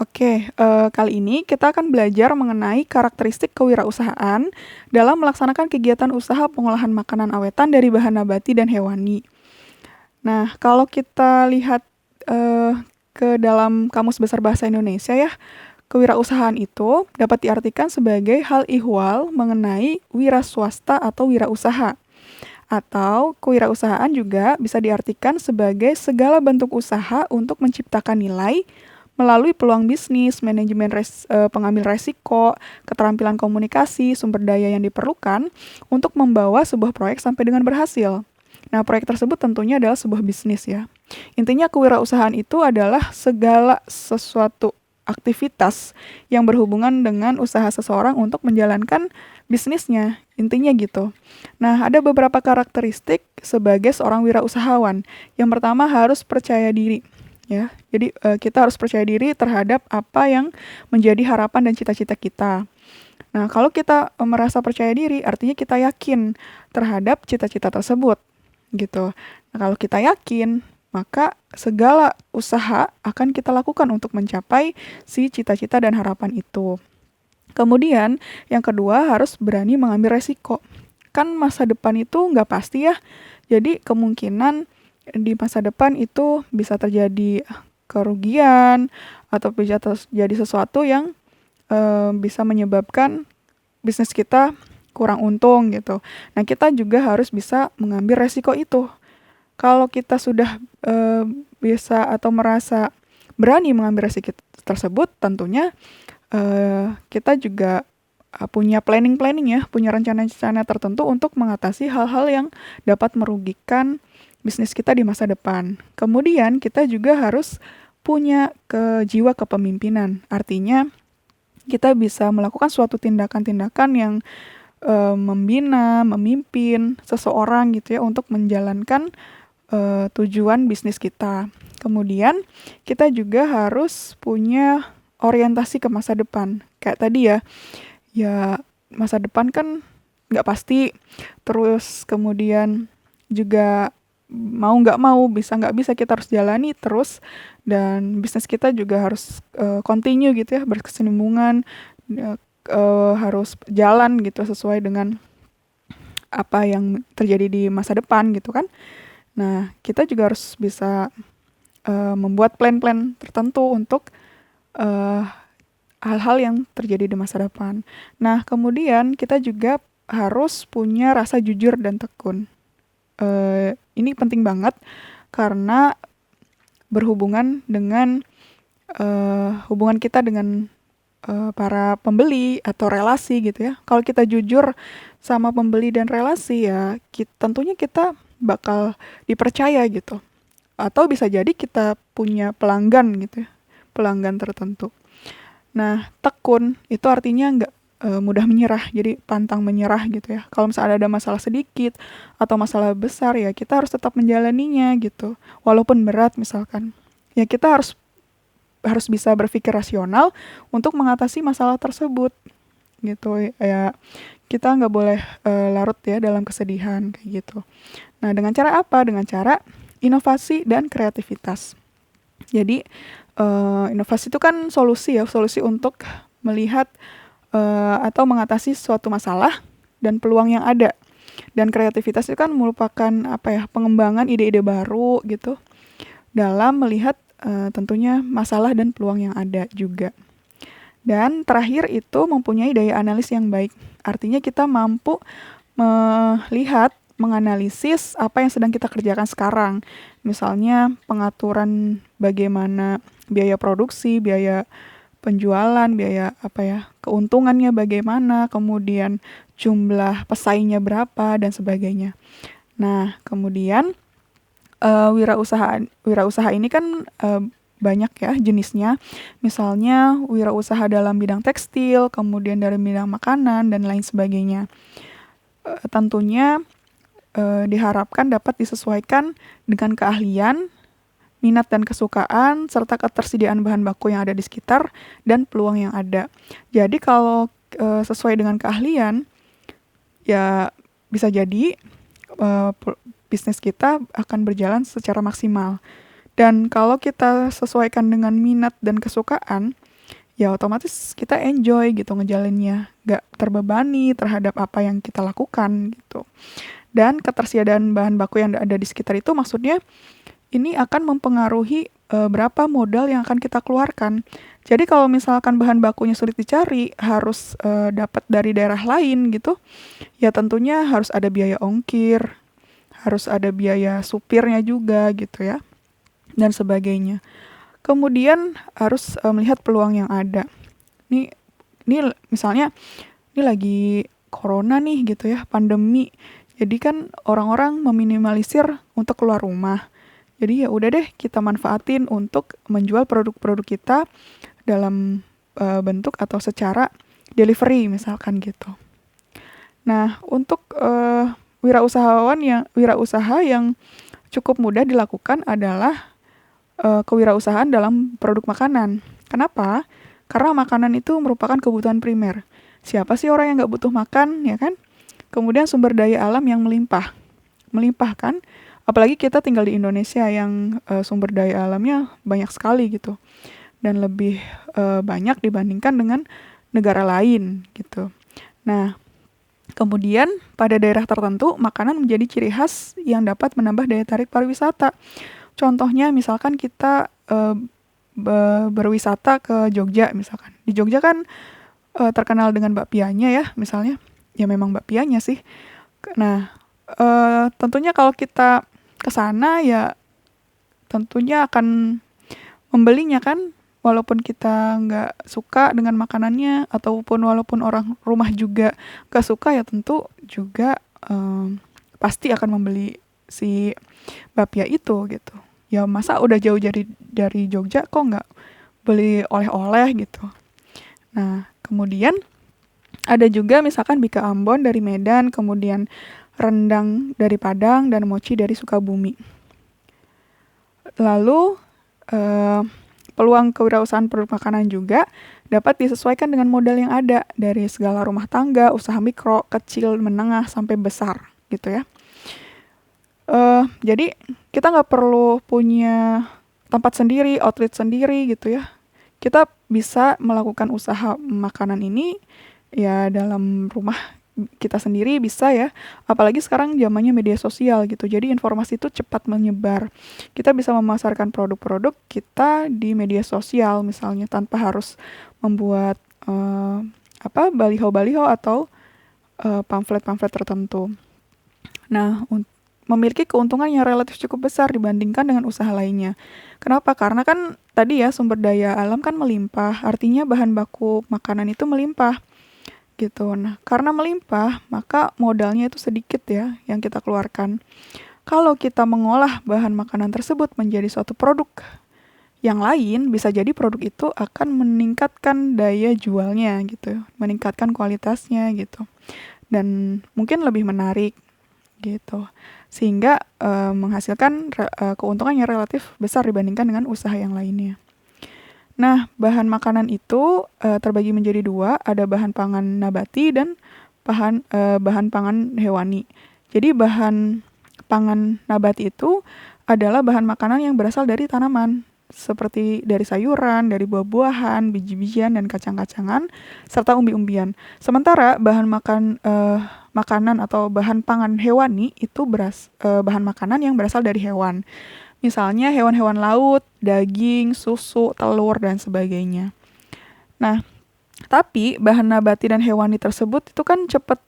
Oke, kali ini kita akan belajar mengenai karakteristik kewirausahaan dalam melaksanakan kegiatan usaha pengolahan makanan awetan dari bahan nabati dan hewani. Nah, kalau kita lihat, eee, ke dalam Kamus Besar Bahasa Indonesia ya, kewirausahaan itu dapat diartikan sebagai hal ihwal mengenai wira swasta atau wirausaha. Atau kewirausahaan juga bisa diartikan sebagai segala bentuk usaha untuk menciptakan nilai melalui peluang bisnis, manajemen pengambil resiko, keterampilan komunikasi, sumber daya yang diperlukan untuk membawa sebuah proyek sampai dengan berhasil. Nah, proyek tersebut tentunya adalah sebuah bisnis ya. Intinya kewirausahaan itu adalah segala sesuatu aktivitas yang berhubungan dengan usaha seseorang untuk menjalankan bisnisnya. Intinya gitu. Nah, ada beberapa karakteristik sebagai seorang wirausahawan. Yang pertama harus percaya diri ya. Jadi kita harus percaya diri terhadap apa yang menjadi harapan dan cita-cita kita. Nah, kalau kita merasa percaya diri, artinya kita yakin terhadap cita-cita tersebut, gitu. Nah, kalau kita yakin, maka segala usaha akan kita lakukan untuk mencapai si cita-cita dan harapan itu. Kemudian, yang kedua harus berani mengambil resiko. Kan masa depan itu nggak pasti ya, jadi kemungkinan di masa depan itu bisa terjadi kerugian atau bisa terjadi sesuatu yang bisa menyebabkan bisnis kita kurang untung gitu. Nah, kita juga harus bisa mengambil resiko itu. Kalau kita sudah bisa atau merasa berani mengambil resiko tersebut, tentunya kita juga punya planning-planning ya, punya rencana-rencana tertentu untuk mengatasi hal-hal yang dapat merugikan bisnis kita di masa depan. Kemudian kita juga harus punya jiwa kepemimpinan. Artinya kita bisa melakukan suatu tindakan-tindakan yang membina, memimpin seseorang gitu ya untuk menjalankan tujuan bisnis kita. Kemudian kita juga harus punya orientasi ke masa depan. Kayak tadi ya, ya masa depan kan nggak pasti, terus kemudian juga mau nggak mau, bisa nggak bisa kita harus jalani terus, dan bisnis kita juga harus continue gitu ya, berkesinambungan, harus jalan gitu sesuai dengan apa yang terjadi di masa depan gitu kan. Nah, kita juga harus bisa membuat plan-plan tertentu untuk uh, hal-hal yang terjadi di masa depan. Nah, kemudian kita juga harus punya rasa jujur dan tekun. Ini penting banget karena berhubungan dengan hubungan kita dengan para pembeli atau relasi gitu ya. Kalau kita jujur sama pembeli dan relasi ya, tentunya kita bakal dipercaya gitu. Atau bisa jadi kita punya pelanggan gitu ya, pelanggan tertentu. Nah, tekun itu artinya nggak mudah menyerah, jadi pantang menyerah gitu ya. Kalau misalnya ada masalah sedikit atau masalah besar ya kita harus tetap menjalaninya gitu. Walaupun berat misalkan. Ya kita harus bisa berpikir rasional untuk mengatasi masalah tersebut gitu ya. Kita nggak boleh larut ya dalam kesedihan kayak gitu. Nah, dengan cara apa? Dengan cara inovasi dan kreativitas. Jadi inovasi itu kan solusi ya, solusi untuk melihat atau mengatasi suatu masalah dan peluang yang ada. Dan kreativitas itu kan merupakan apa ya, pengembangan ide-ide baru gitu dalam melihat tentunya masalah dan peluang yang ada juga. Dan terakhir itu mempunyai daya analis yang baik. Artinya kita mampu melihat, menganalisis apa yang sedang kita kerjakan sekarang. Misalnya pengaturan bagaimana biaya produksi, biaya penjualan, biaya apa ya, keuntungannya bagaimana, kemudian jumlah pesaingnya berapa dan sebagainya. Nah, kemudian wirausaha ini kan banyak ya jenisnya. Misalnya wirausaha dalam bidang tekstil, kemudian dari bidang makanan dan lain sebagainya. Tentunya diharapkan dapat disesuaikan dengan keahlian, minat dan kesukaan, serta ketersediaan bahan baku yang ada di sekitar dan peluang yang ada. Jadi kalau sesuai dengan keahlian, ya bisa jadi bisnis kita akan berjalan secara maksimal. Dan kalau kita sesuaikan dengan minat dan kesukaan, ya otomatis kita enjoy gitu ngejalinnya, nggak terbebani terhadap apa yang kita lakukan gitu. Dan ketersediaan bahan baku yang ada di sekitar itu maksudnya ini akan mempengaruhi berapa modal yang akan kita keluarkan. Jadi kalau misalkan bahan bakunya sulit dicari, harus dapat dari daerah lain gitu, ya tentunya harus ada biaya ongkir, harus ada biaya supirnya juga gitu ya, dan sebagainya. Kemudian harus melihat peluang yang ada. Ini misalnya ini lagi corona nih gitu ya, pandemi. Jadi kan orang-orang meminimalisir untuk keluar rumah. Jadi ya udah deh kita manfaatin untuk menjual produk-produk kita dalam bentuk atau secara delivery misalkan gitu. Nah, untuk wirausaha yang cukup mudah dilakukan adalah kewirausahaan dalam produk makanan. Kenapa? Karena makanan itu merupakan kebutuhan primer. Siapa sih orang yang nggak butuh makan, ya kan? Kemudian sumber daya alam yang melimpah. Melimpah kan? Apalagi kita tinggal di Indonesia yang sumber daya alamnya banyak sekali gitu. Dan lebih banyak dibandingkan dengan negara lain gitu. Nah, kemudian pada daerah tertentu, makanan menjadi ciri khas yang dapat menambah daya tarik pariwisata. Contohnya misalkan kita berwisata ke Jogja misalkan. Di Jogja kan terkenal dengan bakpianya ya misalnya. Ya memang bakpianya sih. Nah, tentunya kalau kita ke sana ya tentunya akan membelinya kan. Walaupun kita nggak suka dengan makanannya ataupun walaupun orang rumah juga nggak suka ya tentu juga pasti akan membeli si bapia itu gitu. Ya masa udah jauh dari Jogja kok nggak beli oleh-oleh gitu. Nah, kemudian ada juga misalkan bika Ambon dari Medan, kemudian rendang dari Padang, dan mochi dari Sukabumi. Lalu, peluang kewirausahaan produk makanan juga dapat disesuaikan dengan modal yang ada dari segala rumah tangga, usaha mikro, kecil, menengah, sampai besar gitu ya. Jadi kita nggak perlu punya tempat sendiri, outlet sendiri gitu ya. Kita bisa melakukan usaha makanan ini ya dalam rumah kita sendiri bisa ya. Apalagi sekarang zamannya media sosial gitu. Jadi informasi itu cepat menyebar. Kita bisa memasarkan produk-produk kita di media sosial misalnya tanpa harus membuat baliho-baliho atau pamflet-pamflet tertentu. Nah, memiliki keuntungan yang relatif cukup besar dibandingkan dengan usaha lainnya. Kenapa? Karena kan tadi ya sumber daya alam kan melimpah, artinya bahan baku makanan itu melimpah gitu. Nah, karena melimpah, maka modalnya itu sedikit ya yang kita keluarkan. Kalau kita mengolah bahan makanan tersebut menjadi suatu produk yang lain, bisa jadi produk itu akan meningkatkan daya jualnya gitu, meningkatkan kualitasnya gitu. Dan mungkin lebih menarik gitu. Sehingga menghasilkan keuntungan yang relatif besar dibandingkan dengan usaha yang lainnya. Nah, bahan makanan itu terbagi menjadi dua, ada bahan pangan nabati dan bahan pangan hewani. Jadi bahan pangan nabati itu adalah bahan makanan yang berasal dari tanaman, seperti dari sayuran, dari buah-buahan, biji-bijian, dan kacang-kacangan, serta umbi-umbian. Sementara bahan makanan atau bahan pangan hewani itu bahan makanan yang berasal dari hewan. Misalnya hewan-hewan laut, daging, susu, telur, dan sebagainya. Nah, tapi bahan nabati dan hewani tersebut itu kan cepat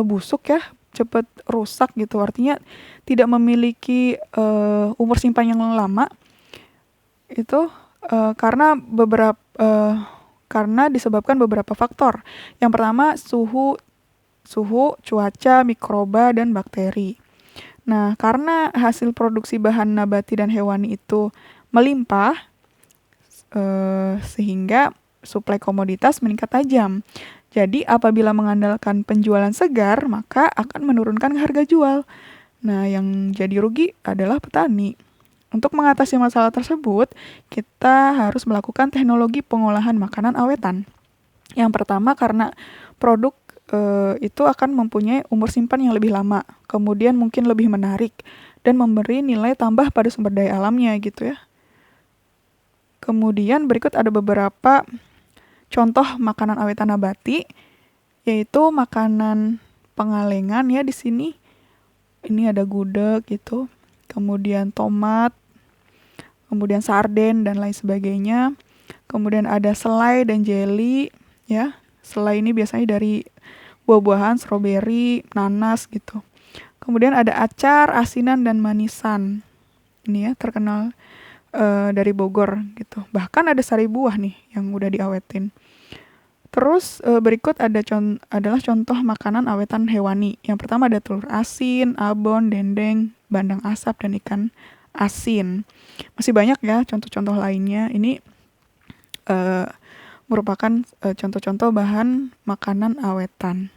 busuk ya, cepat rusak gitu. Artinya tidak memiliki umur simpan yang lama. Itu karena disebabkan beberapa faktor. Yang pertama suhu, cuaca, mikroba, dan bakteri. Nah, karena hasil produksi bahan nabati dan hewani itu melimpah, sehingga suplai komoditas meningkat tajam. Jadi, apabila mengandalkan penjualan segar, maka akan menurunkan harga jual. Nah, yang jadi rugi adalah petani. Untuk mengatasi masalah tersebut, kita harus melakukan teknologi pengolahan makanan awetan. Yang pertama, karena produk itu akan mempunyai umur simpan yang lebih lama, kemudian mungkin lebih menarik, dan memberi nilai tambah pada sumber daya alamnya gitu ya. Kemudian berikut ada beberapa contoh makanan awetan nabati, yaitu makanan pengalengan ya di sini. Ini ada gudeg gitu, kemudian tomat, kemudian sarden dan lain sebagainya. Kemudian ada selai dan jelly ya. Selai ini biasanya dari buah-buahan, stroberi, nanas gitu. Kemudian ada acar, asinan dan manisan. Ini ya terkenal dari Bogor gitu. Bahkan ada sari buah nih yang udah diawetin. Terus berikut adalah contoh makanan awetan hewani. Yang pertama ada telur asin, abon, dendeng, bandeng asap, dan ikan asin. Masih banyak ya contoh-contoh lainnya. Ini merupakan contoh-contoh bahan makanan awetan.